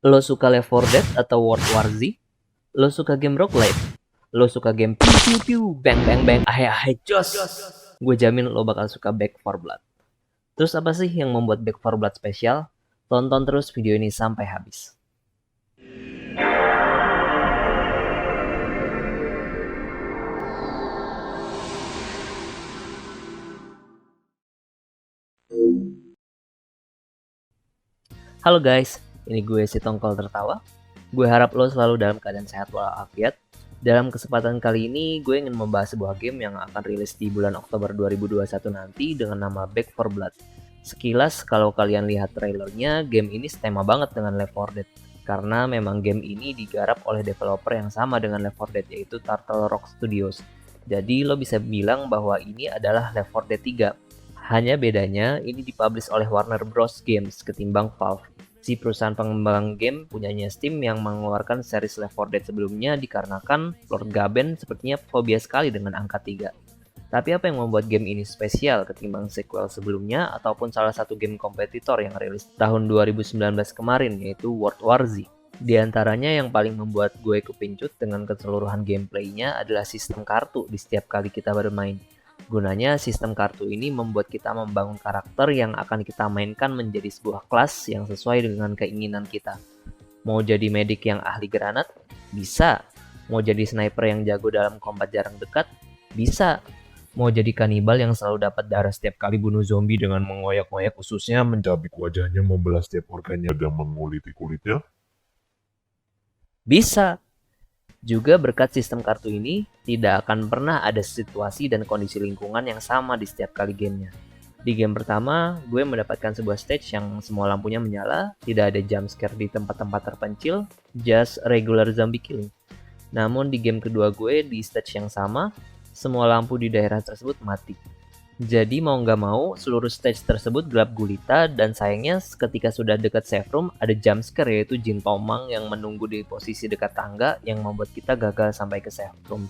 Lo suka Left 4 Dead atau World War Z? Lo suka game roguelite? Lo suka game piu piu piu, bang bang bang, ahai ahai jos? Gue jamin lo bakal suka Back 4 Blood. Terus apa sih yang membuat Back 4 Blood spesial? Tonton terus video ini sampai habis. Halo guys, ini gue si Tongkol Tertawa. Gue harap lo selalu dalam keadaan sehat walafiat. Dalam kesempatan kali ini, gue ingin membahas sebuah game yang akan rilis di bulan Oktober 2021 nanti dengan nama Back 4 Blood. Sekilas, kalau kalian lihat trailernya, game ini setema banget dengan Left 4 Dead. Karena memang game ini digarap oleh developer yang sama dengan Left 4 Dead, yaitu Turtle Rock Studios. Jadi lo bisa bilang bahwa ini adalah Left 4 Dead 3. Hanya bedanya, ini dipublish oleh Warner Bros. Games ketimbang Valve. Si perusahaan pengembang game punyanya Steam yang mengeluarkan series Left 4 Dead sebelumnya dikarenakan Lord Gaben sepertinya fobia sekali dengan angka 3. Tapi apa yang membuat game ini spesial ketimbang sequel sebelumnya ataupun salah satu game kompetitor yang rilis tahun 2019 kemarin, yaitu World War Z? Di antaranya yang paling membuat gue kepincut dengan keseluruhan gameplaynya adalah sistem kartu di setiap kali kita bermain. Gunanya sistem kartu ini membuat kita membangun karakter yang akan kita mainkan menjadi sebuah kelas yang sesuai dengan keinginan kita. Mau jadi medik yang ahli granat? Bisa. Mau jadi sniper yang jago dalam combat jarak dekat? Bisa. Mau jadi kanibal yang selalu dapat darah setiap kali bunuh zombie dengan mengoyak-ngoyak ususnya, Mencabik wajahnya, membelah setiap organnya, dan menguliti kulitnya. Bisa. Juga berkat sistem kartu ini, tidak akan pernah ada situasi dan kondisi lingkungan yang sama di setiap kali gamenya. Di game pertama, gue mendapatkan sebuah stage yang semua lampunya menyala, tidak ada jump scare di tempat-tempat terpencil, just regular zombie killing. Namun di game kedua gue, di stage yang sama, semua lampu di daerah tersebut mati. Jadi mau nggak mau, seluruh stage tersebut gelap gulita dan sayangnya ketika sudah dekat save room, ada jump scare yaitu Jin Tomang yang menunggu di posisi dekat tangga yang membuat kita gagal sampai ke save room.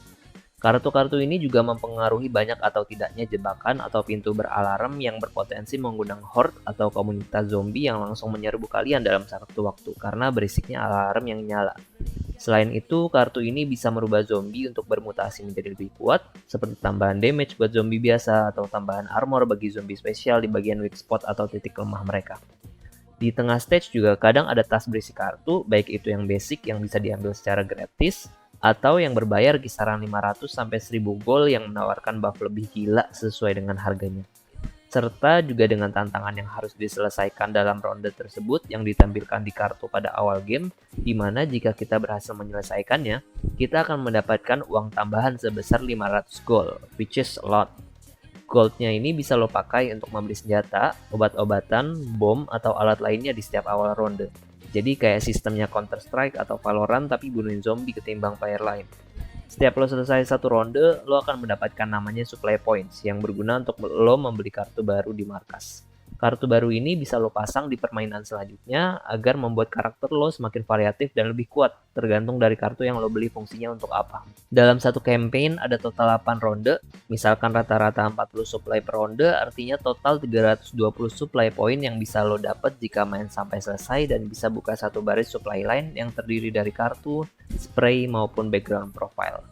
Kartu-kartu ini juga mempengaruhi banyak atau tidaknya jebakan atau pintu beralarm yang berpotensi mengundang horde atau komunitas zombie yang langsung menyerbu kalian dalam satu waktu karena berisiknya alarm yang nyala. Selain itu, kartu ini bisa merubah zombie untuk bermutasi menjadi lebih kuat, seperti tambahan damage buat zombie biasa atau tambahan armor bagi zombie spesial di bagian weak spot atau titik lemah mereka. Di tengah stage juga kadang ada tas berisi kartu, baik itu yang basic yang bisa diambil secara gratis, atau yang berbayar kisaran 500 sampai 1000 gold yang menawarkan buff lebih gila sesuai dengan harganya. Serta juga dengan tantangan yang harus diselesaikan dalam ronde tersebut yang ditampilkan di kartu pada awal game, di mana jika kita berhasil menyelesaikannya, kita akan mendapatkan uang tambahan sebesar 500 gold, which is a lot. Goldnya ini bisa lo pakai untuk membeli senjata, obat-obatan, bom, atau alat lainnya di setiap awal ronde. Jadi kayak sistemnya Counter Strike atau Valorant tapi bunuhin zombie ketimbang player lain. Setiap lo selesai satu ronde, lo akan mendapatkan namanya supply points yang berguna untuk lo membeli kartu baru di markas. Kartu baru ini bisa lo pasang di permainan selanjutnya agar membuat karakter lo semakin variatif dan lebih kuat, tergantung dari kartu yang lo beli fungsinya untuk apa. Dalam satu campaign ada total 8 ronde, misalkan rata-rata 40 supply per ronde, artinya total 320 supply point yang bisa lo dapat jika main sampai selesai dan bisa buka satu baris supply line yang terdiri dari kartu, spray, maupun background profile.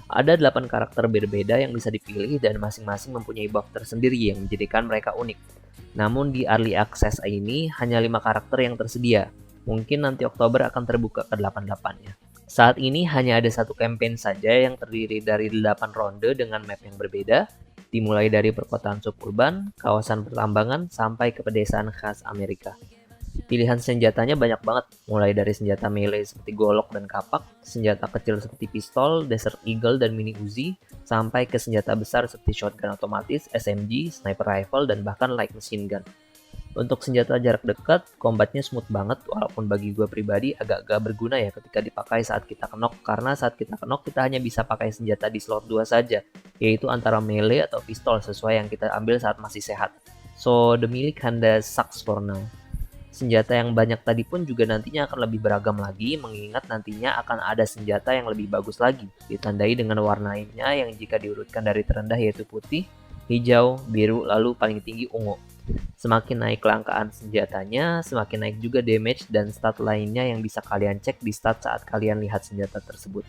Ada 8 karakter berbeda yang bisa dipilih dan masing-masing mempunyai buff tersendiri yang menjadikan mereka unik. Namun di early access ini hanya 5 karakter yang tersedia. Mungkin nanti Oktober akan terbuka ke 8-8-nya. Saat ini hanya ada satu campaign saja yang terdiri dari 8 ronde dengan map yang berbeda, dimulai dari perkotaan suburban, kawasan pertambangan, sampai ke pedesaan khas Amerika. Pilihan senjatanya banyak banget, mulai dari senjata melee seperti golok dan kapak, senjata kecil seperti pistol, Desert Eagle, dan mini Uzi, sampai ke senjata besar seperti shotgun otomatis, SMG, sniper rifle, dan bahkan light machine gun. Untuk senjata jarak dekat, combatnya smooth banget, walaupun bagi gue pribadi agak-agak berguna ya ketika dipakai saat kita knock, karena saat kita knock kita hanya bisa pakai senjata di slot 2 saja, yaitu antara melee atau pistol sesuai yang kita ambil saat masih sehat. So, the milik Handa sucks for now. Senjata yang banyak tadi pun juga nantinya akan lebih beragam lagi, mengingat nantinya akan ada senjata yang lebih bagus lagi, ditandai dengan warnanya yang jika diurutkan dari terendah yaitu putih, hijau, biru, lalu paling tinggi ungu. Semakin naik kelangkaan senjatanya, semakin naik juga damage dan stat lainnya yang bisa kalian cek di stat saat kalian lihat senjata tersebut.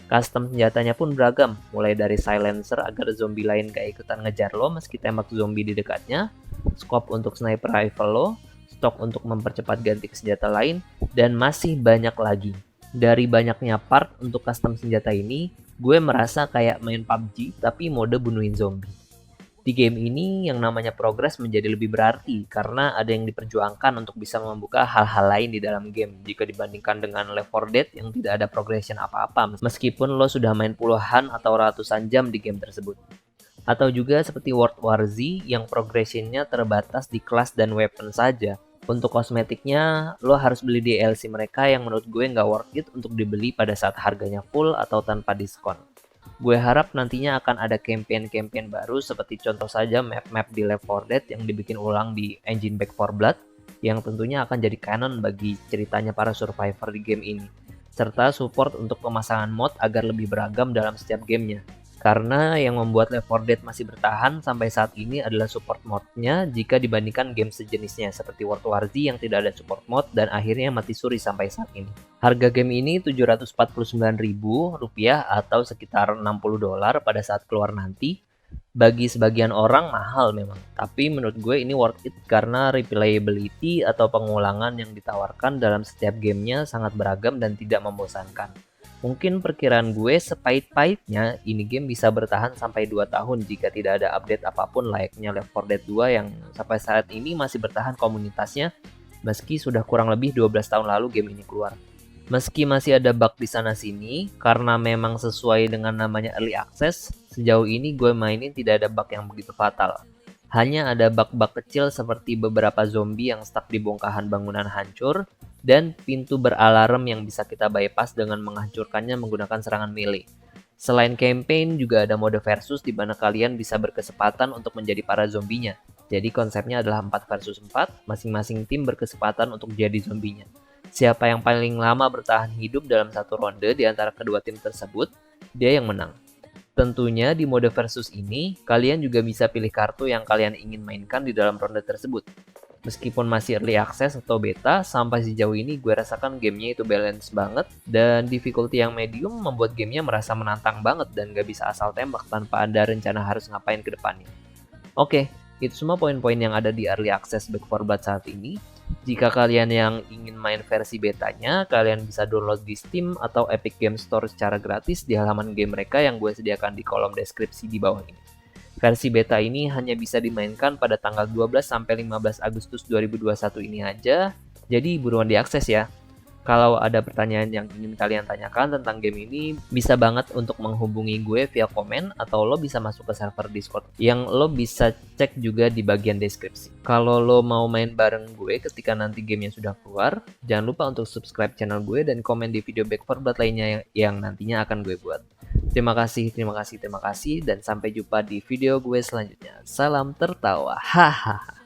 Custom senjatanya pun beragam, mulai dari silencer agar zombie lain gak ikutan ngejar lo meski tembak zombie di dekatnya, scope untuk sniper rifle lo, stok untuk mempercepat ganti ke senjata lain, dan masih banyak lagi. Dari banyaknya part untuk custom senjata ini, gue merasa kayak main PUBG tapi mode bunuhin zombie. Di game ini yang namanya progress menjadi lebih berarti karena ada yang diperjuangkan untuk bisa membuka hal-hal lain di dalam game jika dibandingkan dengan Left 4 Dead yang tidak ada progression apa-apa meskipun lo sudah main puluhan atau ratusan jam di game tersebut. Atau juga seperti World War Z yang progressionnya terbatas di kelas dan weapon saja. Untuk kosmetiknya, lo harus beli DLC mereka yang menurut gue nggak worth it untuk dibeli pada saat harganya full atau tanpa diskon. Gue harap nantinya akan ada campaign-campaign baru seperti contoh saja map-map di Left 4 Dead yang dibikin ulang di engine Back 4 Blood yang tentunya akan jadi canon bagi ceritanya para survivor di game ini, serta support untuk pemasangan mod agar lebih beragam dalam setiap gamenya. Karena yang membuat Left 4 Dead masih bertahan sampai saat ini adalah support modnya jika dibandingkan game sejenisnya seperti World War Z yang tidak ada support mod dan akhirnya mati suri sampai saat ini. Harga game ini Rp749.000 atau sekitar $60 pada saat keluar nanti. Bagi sebagian orang mahal memang, tapi menurut gue ini worth it karena replayability atau pengulangan yang ditawarkan dalam setiap gamenya sangat beragam dan tidak membosankan. Mungkin perkiraan gue sepahit-pahitnya ini game bisa bertahan sampai 2 tahun jika tidak ada update apapun layaknya Left 4 Dead 2 yang sampai saat ini masih bertahan komunitasnya meski sudah kurang lebih 12 tahun lalu game ini keluar. Meski masih ada bug di sana sini karena memang sesuai dengan namanya early access, sejauh ini gue mainin tidak ada bug yang begitu fatal. Hanya ada bug-bug kecil seperti beberapa zombie yang stuck di bongkahan bangunan hancur dan pintu beralarm yang bisa kita bypass dengan menghancurkannya menggunakan serangan melee. Selain campaign, juga ada mode versus di mana kalian bisa berkesempatan untuk menjadi para zombinya. Jadi konsepnya adalah 4 versus 4, masing-masing tim berkesempatan untuk jadi zombinya. Siapa yang paling lama bertahan hidup dalam satu ronde di antara kedua tim tersebut, dia yang menang. Tentunya di mode versus ini, kalian juga bisa pilih kartu yang kalian ingin mainkan di dalam ronde tersebut. Meskipun masih early access atau beta, sampai sejauh ini gue rasakan gamenya itu balance banget dan difficulty yang medium membuat gamenya merasa menantang banget dan gak bisa asal tembak tanpa ada rencana harus ngapain ke depannya. Oke, itu semua poin-poin yang ada di early access Back 4 Blood saat ini. Jika kalian yang ingin main versi betanya, kalian bisa download di Steam atau Epic Game Store secara gratis di halaman game mereka yang gue sediakan di kolom deskripsi di bawah ini. Versi beta ini hanya bisa dimainkan pada tanggal 12 sampai 15 Agustus 2021 ini aja, jadi buruan diakses ya. Kalau ada pertanyaan yang ingin kalian tanyakan tentang game ini, bisa banget untuk menghubungi gue via komen atau lo bisa masuk ke server Discord yang lo bisa cek juga di bagian deskripsi. Kalau lo mau main bareng gue ketika nanti gamenya sudah keluar, jangan lupa untuk subscribe channel gue dan komen di video Back 4 Blood lainnya yang nantinya akan gue buat. Terima kasih, dan sampai jumpa di video gue selanjutnya. Salam tertawa, hahaha.